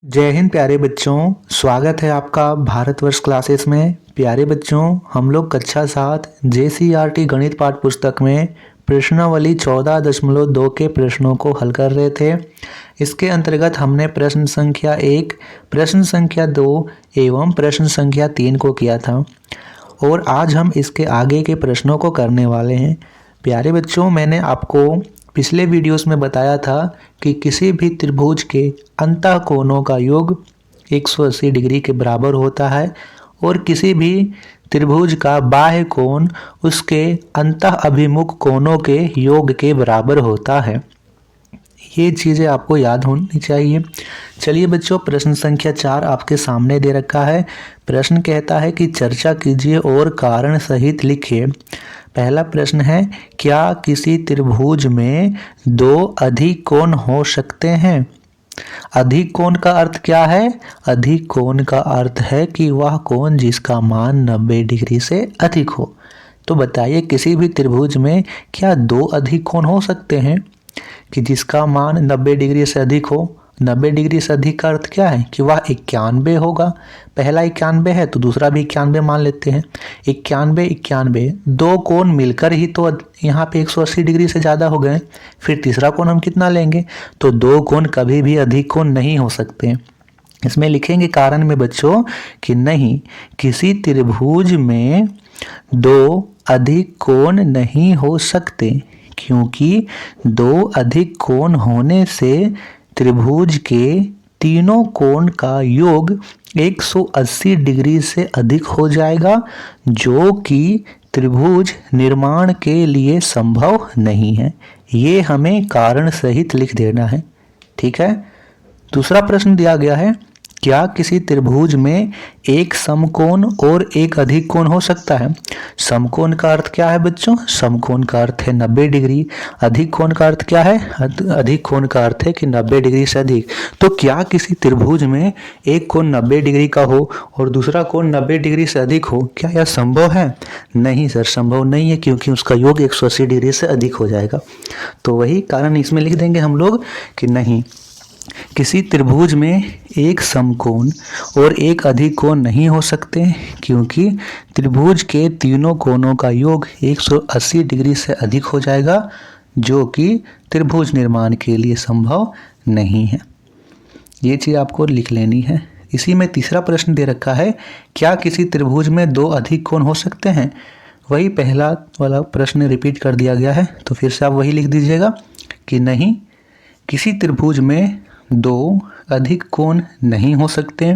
जय हिंद प्यारे बच्चों। स्वागत है आपका भारतवर्ष क्लासेस में। प्यारे बच्चों, हम लोग कक्षा 7 JCERT गणित पाठ पुस्तक में प्रश्नावली 14.2 के प्रश्नों को हल कर रहे थे। इसके अंतर्गत हमने प्रश्न संख्या 1, प्रश्न संख्या 2 एवं प्रश्न संख्या 3 को किया था और आज हम इसके आगे के प्रश्नों को करने वाले हैं। प्यारे बच्चों, मैंने आपको पिछले वीडियोस में बताया था कि किसी भी त्रिभुज के अंतः कोणों का योग 180 डिग्री के बराबर होता है और किसी भी त्रिभुज का बाह्य कोण उसके अंतः अभिमुख कोणों के योग के बराबर होता है। ये चीज़ें आपको याद होनी चाहिए। चलिए बच्चों, प्रश्न संख्या 4 आपके सामने दे रखा है। प्रश्न कहता है कि चर्चा कीजिए और कारण सहित लिखिए। पहला प्रश्न है, क्या किसी त्रिभुज में दो अधिक कोण हो सकते हैं? अधिक कोण का अर्थ क्या है? अधिक कोण का अर्थ है कि वह कोण जिसका मान 90 डिग्री से अधिक हो। तो बताइए, किसी भी त्रिभुज में क्या दो अधिक कोण हो सकते हैं कि जिसका मान 90 डिग्री से अधिक हो? 90 डिग्री से अधिक का अर्थ क्या है कि वह 91 होगा। पहला 91 है तो दूसरा भी 91 मान लेते हैं। 91 91 दो कोण मिलकर ही तो यहाँ पे 180 डिग्री से ज़्यादा हो गए। फिर तीसरा कोण हम कितना लेंगे? तो दो कोण कभी भी अधिक कोण नहीं हो सकते। इसमें लिखेंगे कारण में बच्चों कि नहीं, किसी त्रिभुज में दो अधिक कोण नहीं हो सकते, क्योंकि दो अधिक कोण होने से त्रिभुज के तीनों कोण का योग 180 डिग्री से अधिक हो जाएगा, जो कि त्रिभुज निर्माण के लिए संभव नहीं है। ये हमें कारण सहित लिख देना है। ठीक है। दूसरा प्रश्न दिया गया है, क्या किसी त्रिभुज में एक समकोण और एक अधिक कोण हो सकता है? समकोण का अर्थ क्या है बच्चों? समकोण का अर्थ है 90 डिग्री। अधिक कोण का अर्थ क्या है? अधिक कोण का अर्थ है कि 90 डिग्री से अधिक। तो क्या किसी त्रिभुज में एक कोण 90 डिग्री का हो और दूसरा कोण 90 डिग्री से अधिक हो? क्या यह संभव है? नहीं सर, संभव नहीं है, क्योंकि उसका योग 180 डिग्री से अधिक हो जाएगा। तो वही कारण इसमें लिख देंगे हम लोग कि नहीं, किसी त्रिभुज में एक समकोण और एक अधिक कोण नहीं हो सकते, क्योंकि त्रिभुज के तीनों कोणों का योग 180 डिग्री से अधिक हो जाएगा, जो कि त्रिभुज निर्माण के लिए संभव नहीं है। ये चीज़ आपको लिख लेनी है। इसी में तीसरा प्रश्न दे रखा है, क्या किसी त्रिभुज में दो अधिक कोण हो सकते हैं? वही पहला वाला प्रश्न रिपीट कर दिया गया है, तो फिर से आप वही लिख दीजिएगा कि नहीं, किसी त्रिभुज में दो अधिक कोण नहीं हो सकते,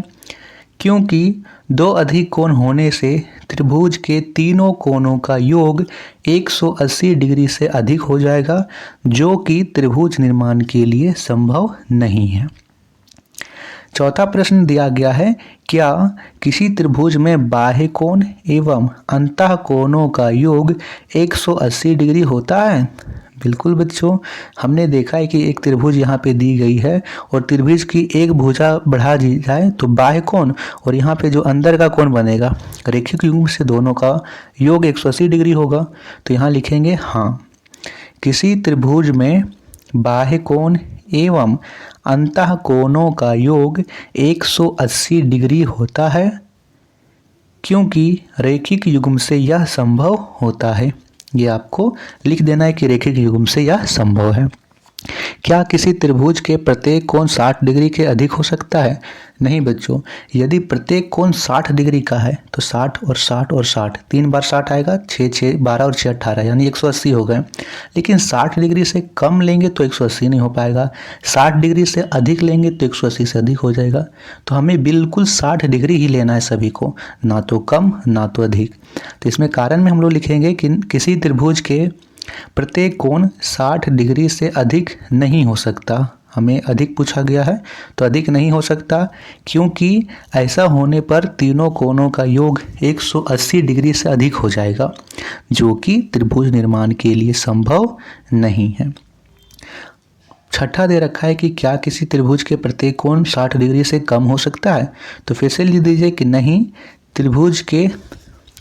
क्योंकि दो अधिक कोण होने से त्रिभुज के तीनों कोणों का योग 180 डिग्री से अधिक हो जाएगा, जो कि त्रिभुज निर्माण के लिए संभव नहीं है। चौथा प्रश्न दिया गया है, क्या किसी त्रिभुज में बाह्य कोण एवं अंतः कोणों का योग 180 डिग्री होता है? बिल्कुल बच्चों, हमने देखा है कि एक त्रिभुज यहाँ पे दी गई है और त्रिभुज की एक भुजा बढ़ा दी जाए तो बाह्य कोण और यहाँ पे जो अंदर का कोण बनेगा, रेखिक युग्म से दोनों का योग 180 डिग्री होगा। तो यहाँ लिखेंगे हाँ, किसी त्रिभुज में बाह्य कोण एवं अंतः कोणों का योग 180 डिग्री होता है, क्योंकि रेखिक युग्म से यह संभव होता है। ये आपको लिख देना है कि रेखिक युग्म से यह संभव है। क्या किसी त्रिभुज के प्रत्येक कोण 60 डिग्री के अधिक हो सकता है? नहीं बच्चों, यदि प्रत्येक कोण 60 डिग्री का है तो 60 और 60 और 60, 3 बार 60 आएगा, 6 6 12 और 6 18, यानी 180 हो गए। लेकिन 60 डिग्री से कम लेंगे तो 180 नहीं हो पाएगा, 60 डिग्री से अधिक लेंगे तो 180 से अधिक हो जाएगा। तो हमें बिल्कुल 60 डिग्री ही लेना है सभी को, ना तो कम ना तो अधिक। तो इसमें कारण में हम लोग लिखेंगे कि किसी त्रिभुज के प्रत्येक कोण 60 डिग्री से अधिक नहीं हो सकता। हमें अधिक पूछा गया है तो अधिक नहीं हो सकता, क्योंकि ऐसा होने पर तीनों कोणों का योग 180 डिग्री से अधिक हो जाएगा, जो कि त्रिभुज निर्माण के लिए संभव नहीं है। छठा दे रखा है कि क्या किसी त्रिभुज के प्रत्येक कोण 60 डिग्री से कम हो सकता है? तो फिर से लिख दीजिए कि नहीं,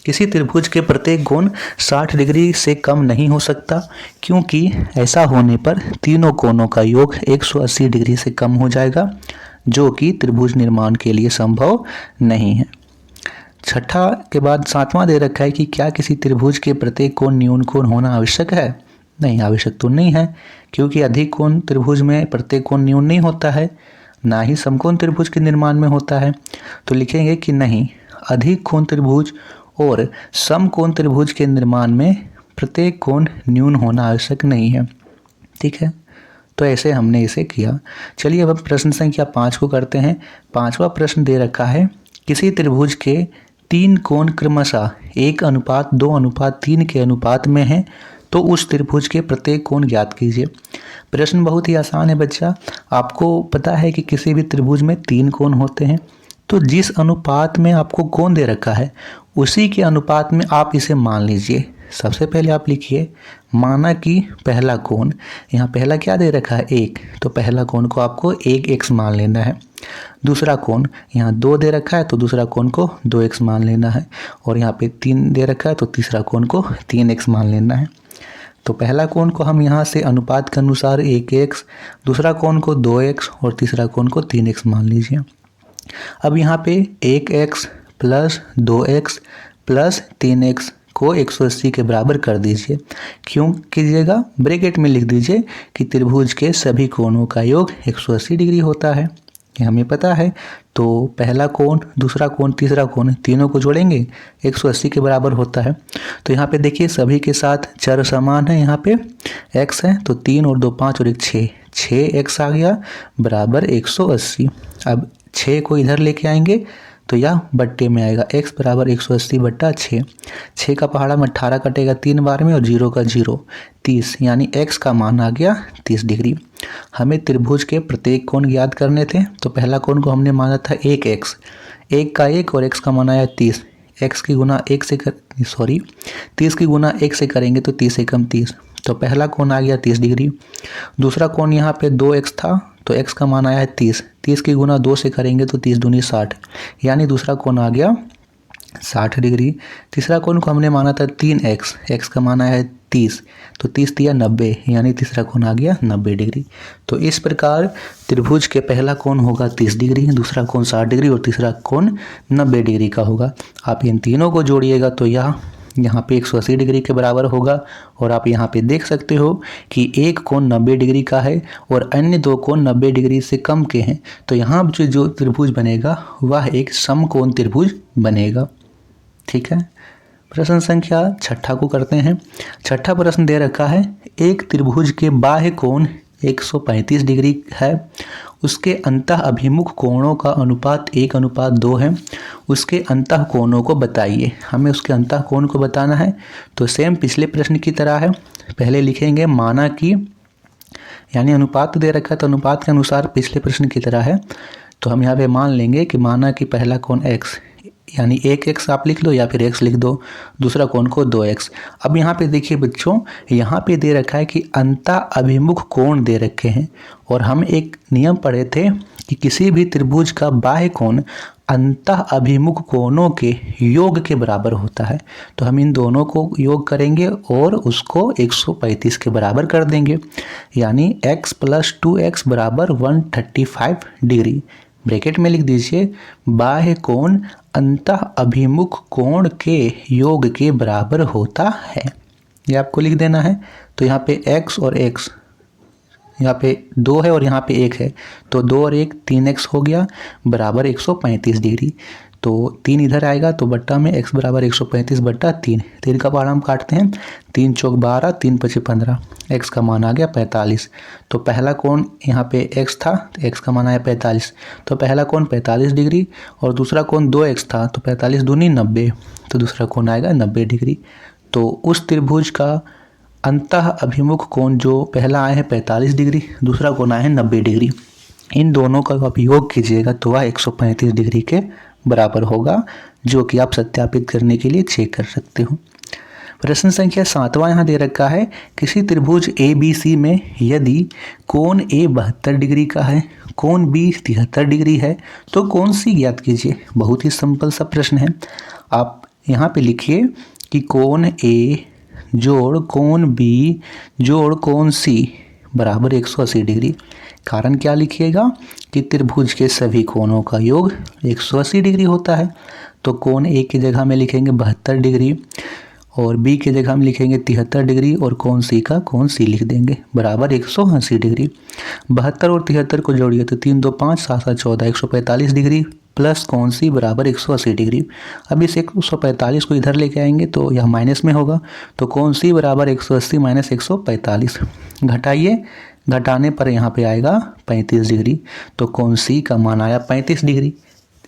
किसी त्रिभुज के प्रत्येक कोण 60 डिग्री से कम नहीं हो सकता, क्योंकि ऐसा होने पर तीनों कोणों का योग 180 डिग्री से कम हो जाएगा, जो कि त्रिभुज निर्माण के लिए संभव नहीं है। छठा के बाद सातवां दे रखा है कि क्या किसी त्रिभुज के प्रत्येक कोण न्यून कोण होना आवश्यक है? नहीं, आवश्यक तो नहीं है, क्योंकि अधिक कोण त्रिभुज में प्रत्येक कोण न्यून नहीं होता है, ना ही समकोण त्रिभुज के निर्माण में होता है। तो लिखेंगे कि नहीं, अधिक कोण त्रिभुज और समकोण त्रिभुज के निर्माण में प्रत्येक कोण न्यून होना आवश्यक नहीं है। ठीक है, तो ऐसे हमने इसे किया। चलिए अब हम प्रश्न संख्या 5 को करते हैं। 5वां प्रश्न दे रखा है, किसी त्रिभुज के 3 कोण क्रमशः 1:2:3 के अनुपात में है, तो उस त्रिभुज के प्रत्येक कोण ज्ञात कीजिए। प्रश्न बहुत ही आसान है बच्चा। आपको पता है कि किसी भी त्रिभुज में 3 कोण होते हैं, तो जिस अनुपात में आपको कोण दे रखा है उसी के अनुपात में आप इसे मान लीजिए। सबसे पहले आप लिखिए, माना कि पहला कोण, यहाँ पहला क्या दे रखा है 1, तो पहला कोण को आपको 1x मान लेना है। दूसरा कोण यहाँ 2 दे रखा है, तो दूसरा कोण को 2x मान लेना है। और यहाँ पे 3 दे रखा है, तो तीसरा कोण को 3x मान लेना है। तो पहला कोण को हम यहाँ से अनुपात के अनुसार 1x, दूसरा कोण को 2x और तीसरा कोण को 3x मान लीजिए। अब यहाँ पे 1x plus 2x plus 3x को 180 के बराबर कर दीजिए। क्यों कीजिएगा? ब्रैकेट में लिख दीजिए कि त्रिभुज के सभी कोणों का योग 180 डिग्री होता है, ये हमें पता है। तो पहला कोण, दूसरा कोण, तीसरा कोण, तीनों को जोड़ेंगे 180 के बराबर होता है। तो यहाँ पे देखिए सभी के साथ चर समान है, यहाँ पे x है, तो 3 और 2 5 और 1 6, 6x आ गया बराबर 180। अब 6 को इधर लेके आएंगे तो यह बट्टे में आएगा, x बराबर 180 बट्टा 6। 6 का पहाड़ा में 18 कटेगा 3 बार में और 0 का 0, 30, यानी x का मान आ गया 30 डिग्री। हमें त्रिभुज के प्रत्येक कोण ज्ञात करने थे, तो पहला कोण को हमने माना था 1x, 1 का 1 और x का मान आया 30। x की गुना 1 से 30 की गुना 1 से करेंगे तो 30 एकम 30, तो पहला कोण आ गया 30 डिग्री। दूसरा कोण यहाँ पे 2x था, तो x का मान आया है 30, 30 की गुना 2 से करेंगे तो 30 दूनी 60, यानी दूसरा कोण आ गया 60 डिग्री। तीसरा कोण को हमने माना था 3x, x का मान आया है 30, तो 30 दिया 90, यानी तीसरा कोण आ गया 90 डिग्री। तो इस प्रकार त्रिभुज के पहला कोण होगा 30 डिग्री, दूसरा कोण 60 डिग्री और तीसरा कोण 90 डिग्री का होगा। आप इन तीनों को जोड़िएगा तो यह यहाँ पे 180 डिग्री के बराबर होगा। और आप यहाँ पे देख सकते हो कि एक कोण 90 डिग्री का है और अन्य 2 कोण 90 डिग्री से कम के हैं, तो यहाँ जो त्रिभुज बनेगा वह एक समकोण त्रिभुज बनेगा। ठीक है, प्रश्न संख्या 6 को करते हैं। 6 प्रश्न दे रखा है, एक त्रिभुज के बाह्य कोण 135 डिग्री है, उसके अंतः अभिमुख कोणों का अनुपात 1:2 है, उसके अंतः कोणों को बताइए। हमें उसके अंतः कोण को बताना है, तो सेम पिछले प्रश्न की तरह है। पहले लिखेंगे माना कि, यानी अनुपात दे रखा है तो अनुपात के अनुसार पिछले प्रश्न की तरह है, तो हम यहाँ पे मान लेंगे कि माना कि पहला कोण x, यानी 1x आप लिख लो या फिर x लिख दो, दूसरा कोण को 2x। अब यहाँ पे देखिए बच्चों, यहाँ पे दे रखा है कि अंतः अभिमुख कोण दे रखे हैं, और हम एक नियम पढ़े थे कि किसी भी त्रिभुज का बाह्य कोण अंतः अभिमुख कोणों के योग के बराबर होता है। तो हम इन दोनों को योग करेंगे और उसको 135 के बराबर कर देंगे, यानी x + 2x बराबर 135 डिग्री। ब्रैकेट में लिख दीजिए, बाह्य कोण अंतः अभिमुख कोण के योग के बराबर होता है, ये आपको लिख देना है। तो यहाँ पे x और x, यहाँ पे 2 है और यहाँ पे 1 है, तो 2 और 1 3x हो गया बराबर 135 डिग्री। तो 3 इधर आएगा तो बट्टा में x बराबर 135 बट्टा 3, 3 का पहाड़ा हम काटते हैं, 3 चौक 12, 3 पचे 15, x का मान आ गया 45। तो पहला कोण यहाँ पे x था, तो x का मान आया 45, तो पहला कोण 45 डिग्री, और दूसरा कोण 2x था, तो 45 दूनी 90, तो दूसरा कोण आएगा 90 डिग्री। तो उस त्रिभुज का अंतः अभिमुख कोण जो पहला आया है 45 डिग्री, दूसरा कोण आया है 90 डिग्री, इन दोनों का आप योग कीजिएगा तो वह 135 डिग्री के बराबर होगा, जो कि आप सत्यापित करने के लिए चेक कर सकते हो। प्रश्न संख्या 7वां यहाँ दे रखा है, किसी त्रिभुज ABC में यदि कोण A 72 डिग्री का है, कोण B 73 डिग्री है, तो कोण C ज्ञात कीजिए। बहुत ही सिंपल सा प्रश्न है। आप यहाँ पे लिखिए कि कोण A जोड़ कोण B जोड़ कोण C बराबर 180 डिग्री। कारण क्या लिखिएगा कि त्रिभुज के सभी कोणों का योग 180 डिग्री होता है। तो कोण ए की जगह में लिखेंगे 72 डिग्री और बी की जगह में लिखेंगे 73 डिग्री और कोण सी का कोण सी लिख देंगे बराबर 180 डिग्री। 72 और 73 को जोड़िए तो 3 2 5 7 7 14 145 डिग्री प्लस कोण सी बराबर 180 डिग्री। अब इस 145 को इधर लेके आएंगे तो यह माइनस में होगा, तो कोण सी बराबर 180 माइनस 145 घटाइए, घटाने पर यहाँ पे आएगा 35 डिग्री। तो कोण सी का मान आया 35 डिग्री।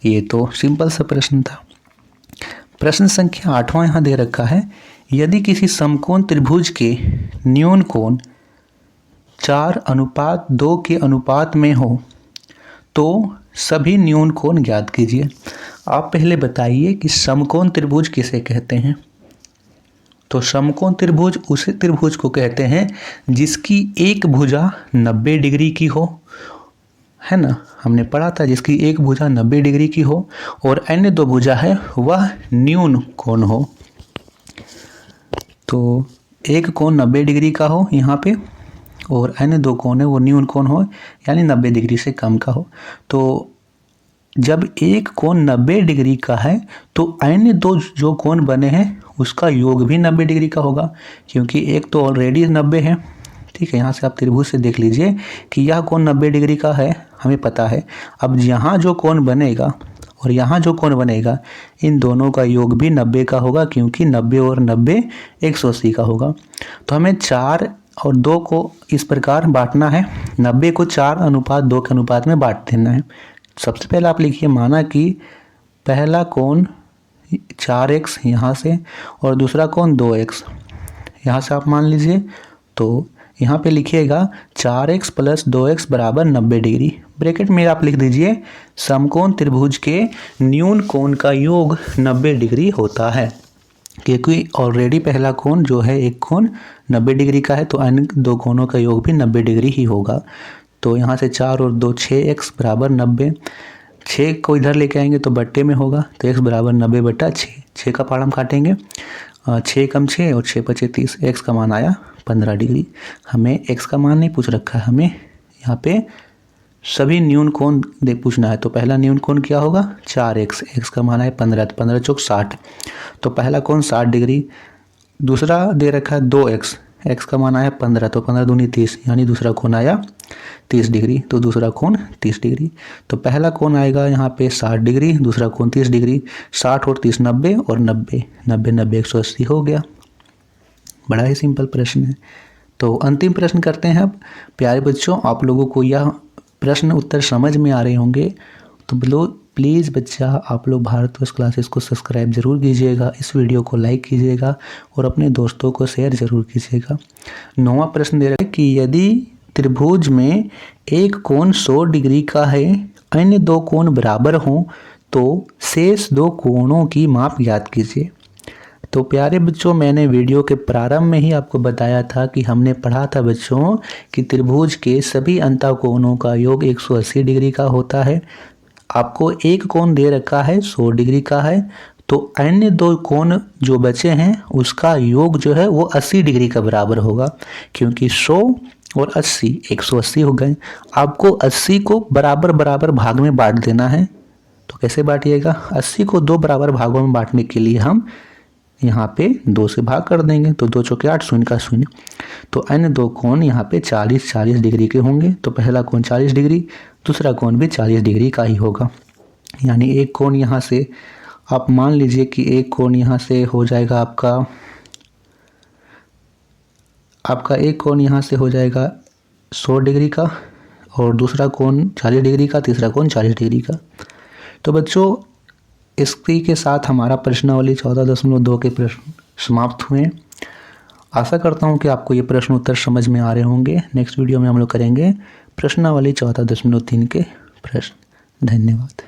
ये तो सिंपल सा प्रश्न था। प्रश्न संख्या 8वां यहाँ दे रखा है, यदि किसी समकोण त्रिभुज के न्यून कोण 4:2 के अनुपात में हो तो सभी न्यून कोण ज्ञात कीजिए। आप पहले बताइए कि समकोण त्रिभुज किसे कहते हैं। तो समकोण त्रिभुज उस त्रिभुज को कहते हैं जिसकी एक भुजा 90 डिग्री की हो, है ना, हमने पढ़ा था, जिसकी एक भुजा 90 डिग्री की हो और अन्य दो भुजा है वह न्यून कोण हो। तो एक कोण 90 डिग्री का हो यहाँ पे और अन्य दो कोण है वो न्यून कोण हो, यानी 90 डिग्री से कम का हो। तो जब एक कोण 90 डिग्री का है तो अन्य दो जो कोण बने हैं उसका योग भी 90 डिग्री का होगा, क्योंकि एक तो ऑलरेडी 90 है। ठीक है, यहाँ से आप त्रिभुज से देख लीजिए कि यह कोण 90 डिग्री का है, हमें पता है। अब यहाँ जो कोण बनेगा और यहाँ जो कोण बनेगा इन दोनों का योग भी 90 का होगा, क्योंकि 90 और 90 180 का होगा। तो हमें 4 और 2 को इस प्रकार बांटना है, 90 को 4:2 के अनुपात में बांट देना है। सबसे पहले आप लिखिए, माना कि पहला कोण 4x यहाँ से और दूसरा कोण 2x यहाँ से आप मान लीजिए। तो यहाँ पे लिखिएगा 4x + 2x बराबर 90 डिग्री। ब्रैकेट में आप लिख दीजिए समकोण त्रिभुज के न्यून कोण का योग 90 डिग्री होता है, क्योंकि ऑलरेडी पहला कोण जो है एक कोण 90 डिग्री का है, तो अन्य दो कोणों का योग भी 90 डिग्री ही होगा। तो यहाँ से 4 और 2 6x बराबर 90, 6 को इधर लेके आएंगे तो बट्टे में होगा, तो x बराबर 90/6। 6 का पाड़ हम काटेंगे, 6 कम 6 और 6 × 30, x का मान आया 15 डिग्री। हमें x का मान नहीं पूछ रखा है, हमें यहाँ पे सभी न्यून कोण पूछना है। तो पहला न्यून कोण क्या होगा 4x, x का मान आया 15, 15 चौक 60, तो पहला कोण 60 डिग्री। दूसरा दे रखा है 2x, x का मान आया 15, तो 15 दूनी 30, यानी दूसरा कोण आया 30 डिग्री। तो दूसरा कोण 30 डिग्री। तो पहला कोण आएगा यहाँ पे 60 डिग्री, दूसरा कोण 30 डिग्री। 60 और 30 90 और 90 90 90 180 हो गया। बड़ा ही सिंपल प्रश्न है। तो अंतिम प्रश्न करते हैं अब। प्यारे बच्चों, आप लोगों को यह प्रश्न उत्तर समझ में आ रहे होंगे, तो प्लीज़ बच्चा आप लोग भारतवर्ष क्लासेस को सब्सक्राइब जरूर कीजिएगा, इस वीडियो को लाइक कीजिएगा और अपने दोस्तों को शेयर जरूर कीजिएगा। 9वां प्रश्न दे रहा है कि यदि त्रिभुज में एक कोण 100 डिग्री का है, अन्य दो कोण बराबर हों तो शेष दो कोणों की माप ज्ञात कीजिए। तो प्यारे बच्चों, मैंने वीडियो के प्रारंभ में ही आपको बताया था कि हमने पढ़ा था बच्चों कि त्रिभुज के सभी अंतःकोणों का योग 180 डिग्री का होता है। आपको एक कोण दे रखा है 100 डिग्री का है, तो अन्य दो कोण जो बचे हैं उसका योग जो है वो 80 डिग्री का बराबर होगा, क्योंकि 100 और 80 180 हो गए। आपको 80 को बराबर बराबर भाग में बांट देना है। तो कैसे बांटिएगा, 80 को 2 बराबर भागों में बांटने के लिए हम यहाँ पे 2 से भाग कर देंगे, तो 2 चौके 8, 0 का 0। तो अन्य दो कोण यहाँ पे 40 डिग्री के होंगे। तो पहला कोण 40 डिग्री, दूसरा कोण भी 40 डिग्री का ही होगा। यानी एक कोण यहाँ से आप मान लीजिए कि एक कोण यहाँ से हो जाएगा आपका एक कोण यहाँ से हो जाएगा 100 डिग्री का और दूसरा कोण 40 डिग्री का, तीसरा कोण 40 डिग्री का। तो बच्चों, इसी के साथ हमारा प्रश्नावली 14.2 के प्रश्न समाप्त हुए। आशा करता हूँ कि आपको ये प्रश्न उत्तर समझ में आ रहे होंगे। नेक्स्ट वीडियो में हम लोग करेंगे प्रश्नावली 14.3 के प्रश्न। धन्यवाद।